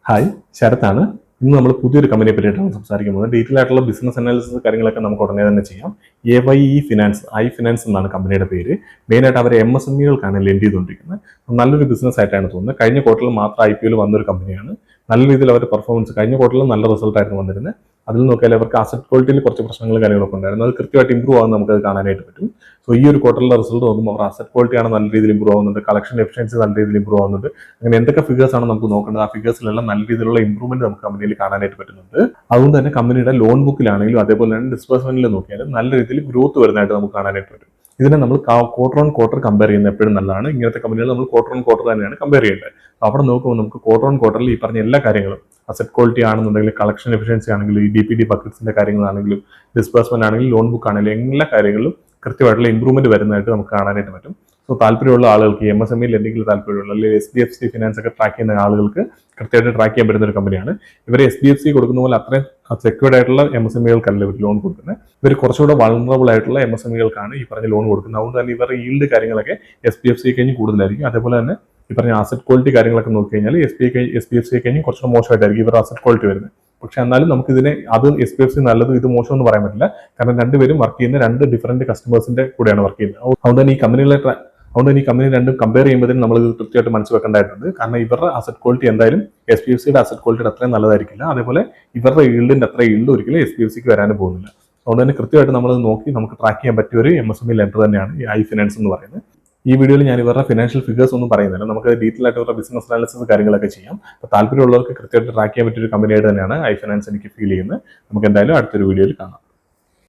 Hi, ശരത്താണ്. ഇന്ന് നമ്മൾ പുതിയൊരു കമ്പനിയെ പറ്റിയിട്ടാണ് സംസാരിക്കുന്നത്. ഡീറ്റെയിൽ ആയിട്ടുള്ള ബിസിനസ് അനാലിസിസ് കാര്യങ്ങളൊക്കെ നമുക്ക് ഉടനെ തന്നെ ചെയ്യാം. AYE ഫിനാൻസ്, ഫിനാൻസ് എന്നാണ് കമ്പനിയുടെ പേര്. മെയിനായിട്ട് അവർ MSMEകൾക്കാണ് ലെൻഡ് ചെയ്തുകൊണ്ടിരിക്കുന്നത്. നല്ലൊരു ബിസിനസ് ആയിട്ടാണ് തോന്നുന്നത്. കഴിഞ്ഞ ക്വാർട്ടറിൽ മാത്രം IPO വന്നൊരു കമ്പനിയാണ്. നല്ല രീതിയിൽ അവരുടെ പെർഫോമൻസ് കഴിഞ്ഞ ക്വാർട്ടറിൽ നല്ല റിസൾട്ട് ആയിരുന്നു വന്നിരുന്നത്. അതിൽ നോക്കിയാൽ അവർക്ക് അസറ്റ് ക്വാളിറ്റിയിൽ കുറച്ച് പ്രശ്നങ്ങളും കാര്യങ്ങളൊക്കെ ഉണ്ടായിരുന്നു. അത് കൃത്യമായിട്ട് ഇമ്പ്രൂവ് ആകുന്നത് നമുക്കത് കാണാനായിട്ട് പറ്റും. സോ ഈ ഒരു ക്വാർട്ടറിലെ റിസൾട്ട് നോക്കുമ്പോൾ അവർ അസറ്റ് ക്വാളിറ്റി ആണ് നല്ല രീതിയിൽ ഇമ്പ്രൂവ് ആവുന്നുണ്ട്, കളക്ഷൻ എഫിഷ്യൻസി നല്ല രീതിയിൽ ഇമ്പ്രൂവ് ആവുന്നുണ്ട്. അങ്ങനെ എന്തൊക്കെ ഫിഗേഴ്സ് ആണ് നമുക്ക് നോക്കേണ്ടത്, ആ ഫിഗേഴ്സിലെല്ലാം നല്ല രീതിയിലുള്ള ഇമ്പ്രൂവ്മെന്റ് നമുക്ക് കമ്പനിയിൽ കാണാനായിട്ട് പറ്റുന്നുണ്ട്. അതുകൊണ്ട് തന്നെ കമ്പനിയുടെ ലോൺ ബുക്കിലാണെങ്കിലും അതേപോലെ തന്നെ ഡിസ്ബേഴ്സ്മെന്റിൽ നോക്കിയാലും നല്ല രീതിയിൽ ഗ്രോത്ത് വരുന്നതായിട്ട് നമുക്ക് കാണാനായിട്ട് പറ്റും. ഇതിനെ നമ്മൾ ക്വാർട്ടർ ഓൺ ക്വാർട്ടർ കമ്പയർ ചെയ്യുന്നത് എപ്പോഴും നല്ലതാണ്. ഇങ്ങനത്തെ കമ്പനികൾ നമ്മൾ ക്വാർട്ടർ ഓൺ ക്വാർട്ടർ തന്നെയാണ് കമ്പയർ ചെയ്യേണ്ടത്. അവിടെ നോക്കുമ്പോൾ നമുക്ക് ക്വാർട്ടർ ഓൺ ക്വാർട്ടറിൽ ഈ പറഞ്ഞ എല്ലാ കാര്യങ്ങളും, അസറ്റ് ക്വാളിറ്റി ആണെന്നുണ്ടെങ്കിൽ, കളക്ഷൻ എഫിഷ്യൻസി ആണെങ്കിലും, ഈ DPD ബക്കറ്റ്സിന്റെ കാര്യങ്ങളാണെങ്കിലും, ഡിസ്ബേഴ്സ്മെന്റ് ആണെങ്കിലും, ലോൺ ബുക്ക് ആണെങ്കിലും, എല്ലാ കാര്യങ്ങളിലും കൃത്യമായിട്ടുള്ള ഇമ്പ്രൂവ്മെന്റ് വരുന്നതായിട്ട് നമുക്ക് കാണാനായിട്ട് പറ്റും. സോ താല്പര്യമുള്ള ആളുകൾക്ക്, MSMEയിൽ എന്തെങ്കിലും താല്പര്യമുള്ള, അല്ലെങ്കിൽ SBFC ഫിനാൻസ് ഒക്കെ ട്രാക്ക് ചെയ്യുന്ന ആളുകൾക്ക് കൃത്യമായിട്ട് ട്രാക്ക് ചെയ്യാൻ പറ്റുന്ന ഒരു കമ്പനിയാണ്. ഇവർ SBFC കൊടുക്കുന്ന പോലെ അത്രയും സെക്യൂർഡ് ആയിട്ടുള്ള MSMEകൾക്കല്ല ഇവർ ലോൺ കൊടുക്കുന്നത്. ഇവർ കുറച്ചുകൂടെ വൾണറബിൾ ആയിട്ടുള്ള MSMEകൾക്കാണ് ഈ പറഞ്ഞ ലോൺ കൊടുക്കുന്നത്. അതുകൊണ്ട് തന്നെ ഇവരുടെ ഈൽഡ് കാര്യങ്ങളൊക്കെ SBFC കഴിഞ്ഞ് കൂടുതലായിരിക്കും. അതേപോലെ തന്നെ ഈ പറഞ്ഞ അസറ്റ് ക്വാളിറ്റി കാര്യങ്ങളൊക്കെ നോക്കി കഴിഞ്ഞാൽ SBFC കഴിഞ്ഞ് കുറച്ചുകൂടെ മോശമായിട്ടായിരിക്കും ഇവരുടെ അസറ്റ് ക്വാളിറ്റി വരുന്നത്. പക്ഷെ എന്നാലും നമുക്ക് ഇതിനെ അത് SBFC നല്ലത്, ഇത് മോശം എന്ന് പറയാൻ പറ്റില്ല. കാരണം രണ്ടുപേരും വർക്ക് ചെയ്യുന്ന രണ്ട് ഡിഫറെന്റ് കസ്റ്റമേഴ്സിന്റെ കൂടെയാണ് വർക്ക് ചെയ്യുന്നത്. അതുകൊണ്ട് തന്നെ ഈ കമ്പനി രണ്ടും കമ്പയർ ചെയ്യുമ്പോഴത്തേക്കും നമ്മൾ ഇത് കൃത്യമായിട്ട് മനസ്സിൽ വെക്കേണ്ടതായിട്ടുണ്ട്. കാരണം ഇവരുടെ അസറ്റ് ക്വാളിറ്റി എന്തായാലും SBFCയുടെ അസറ്റ് ക്വാളിറ്റിയുടെ അത്രയും നല്ലതായിരിക്കില്ല. അതേപോലെ ഇവരുടെ ഈൽഡിന്റെ അത്ര ഈൽഡ് ഒരിക്കലും SBFCക്ക് വരാനും പോകുന്നില്ല. അതുകൊണ്ട് തന്നെ കൃത്യമായിട്ട് നമ്മൾ നോക്കി നമുക്ക് ട്രാക്ക് ചെയ്യാൻ പറ്റിയ ഒരു MSME ലെൻഡർ തന്നെയാണ് ഈ ഫിനാൻസ് എന്ന് പറയുന്നത്. ഈ വീഡിയോയിൽ ഞാൻ ഇവരുടെ ഫിനാൻഷ്യൽ ഫിഗേഴ്സ് ഒന്നും പറയുന്നില്ല. നമുക്ക് ഡീറ്റെയിൽ ആയിട്ട് ഇവരുടെ ബിസിനസ് അനാലിസിസ് കാര്യങ്ങളൊക്കെ ചെയ്യാം. അപ്പോൾ താല്പര്യമുള്ളവർക്ക് കൃത്യമായിട്ട് ട്രാക്ക് ചെയ്യാൻ പറ്റിയ ഒരു കമ്പനിയായിട്ട് തന്നെയാണ് ഫിനാൻസ് എനിക്ക് ഫീൽ ചെയ്യുന്നത്. നമുക്ക് എന്തായാലും അടുത്തൊരു വീഡിയോയിൽ കാണാം.